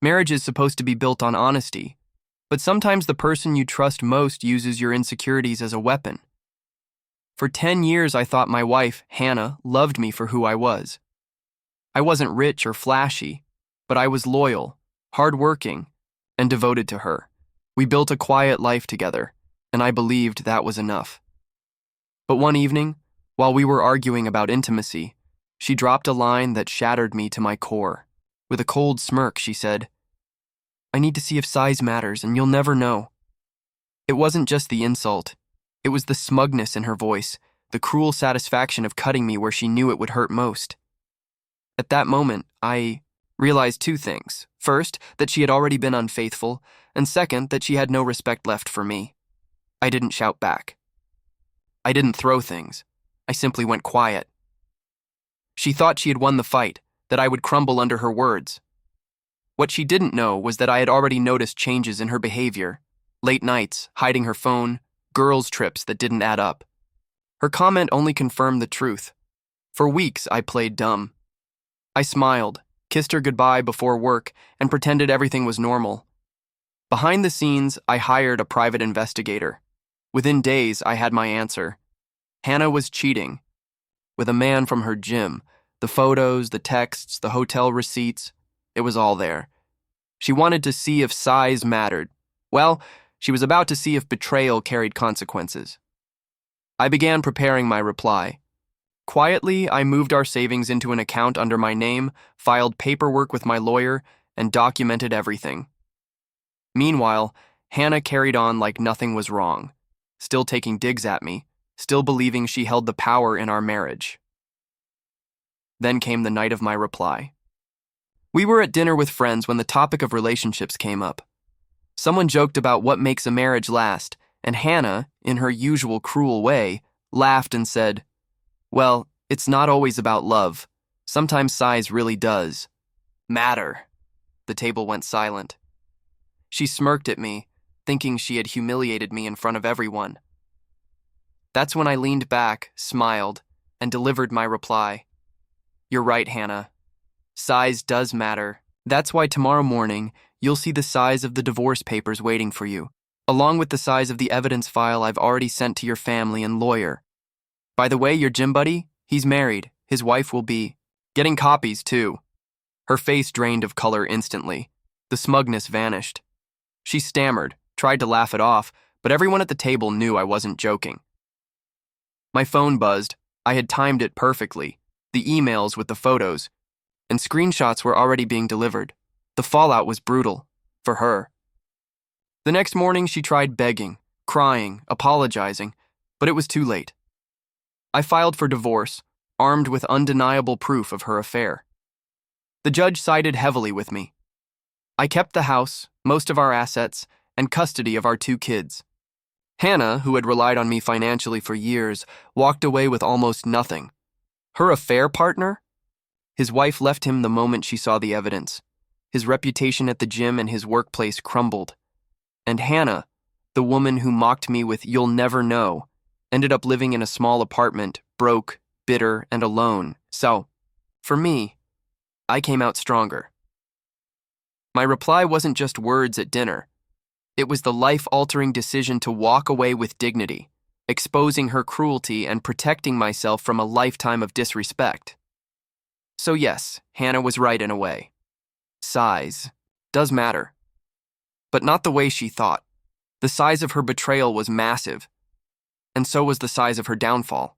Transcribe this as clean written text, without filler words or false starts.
Marriage is supposed to be built on honesty, but sometimes the person you trust most uses your insecurities as a weapon. For 10 years, I thought my wife, Hannah, loved me for who I was. I wasn't rich or flashy, but I was loyal, hardworking, and devoted to her. We built a quiet life together, and I believed that was enough. But one evening, while we were arguing about intimacy, she dropped a line that shattered me to my core. With a cold smirk, she said, "I need to see if size matters, and you'll never know." It wasn't just the insult. It was the smugness in her voice, the cruel satisfaction of cutting me where she knew it would hurt most. At that moment, I realized two things. First, that she had already been unfaithful, and second, that she had no respect left for me. I didn't shout back. I didn't throw things. I simply went quiet. She thought she had won the fight, that I would crumble under her words. What she didn't know was that I had already noticed changes in her behavior. Late nights, hiding her phone, girls' trips that didn't add up. Her comment only confirmed the truth. For weeks, I played dumb. I smiled, kissed her goodbye before work, and pretended everything was normal. Behind the scenes, I hired a private investigator. Within days, I had my answer. Hannah was cheating. With a man from her gym. The photos, the texts, the hotel receipts, it was all there. She wanted to see if size mattered. Well, she was about to see if betrayal carried consequences. I began preparing my reply. Quietly, I moved our savings into an account under my name, filed paperwork with my lawyer, and documented everything. Meanwhile, Hannah carried on like nothing was wrong, still taking digs at me, still believing she held the power in our marriage. Then came the night of my reply. We were at dinner with friends when the topic of relationships came up. Someone joked about what makes a marriage last, and Hannah, in her usual cruel way, laughed and said, "Well, it's not always about love. Sometimes size really does matter." The table went silent. She smirked at me, thinking she had humiliated me in front of everyone. That's when I leaned back, smiled, and delivered my reply. "You're right, Hannah. Size does matter. That's why tomorrow morning, you'll see the size of the divorce papers waiting for you, along with the size of the evidence file I've already sent to your family and lawyer. By the way, your gym buddy, he's married. His wife will be getting copies, too." Her face drained of color instantly. The smugness vanished. She stammered, tried to laugh it off, but everyone at the table knew I wasn't joking. My phone buzzed. I had timed it perfectly. The emails with the photos, and screenshots were already being delivered. The fallout was brutal, for her. The next morning, she tried begging, crying, apologizing, but it was too late. I filed for divorce, armed with undeniable proof of her affair. The judge sided heavily with me. I kept the house, most of our assets, and custody of our 2 kids. Hannah, who had relied on me financially for years, walked away with almost nothing. Her affair partner? His wife left him the moment she saw the evidence. His reputation at the gym and his workplace crumbled. And Hannah, the woman who mocked me with "you'll never know," ended up living in a small apartment, broke, bitter, and alone. So, for me, I came out stronger. My reply wasn't just words at dinner. It was the life-altering decision to walk away with dignity, exposing her cruelty and protecting myself from a lifetime of disrespect. So yes, Hannah was right in a way. Size does matter. But not the way she thought. The size of her betrayal was massive, and so was the size of her downfall.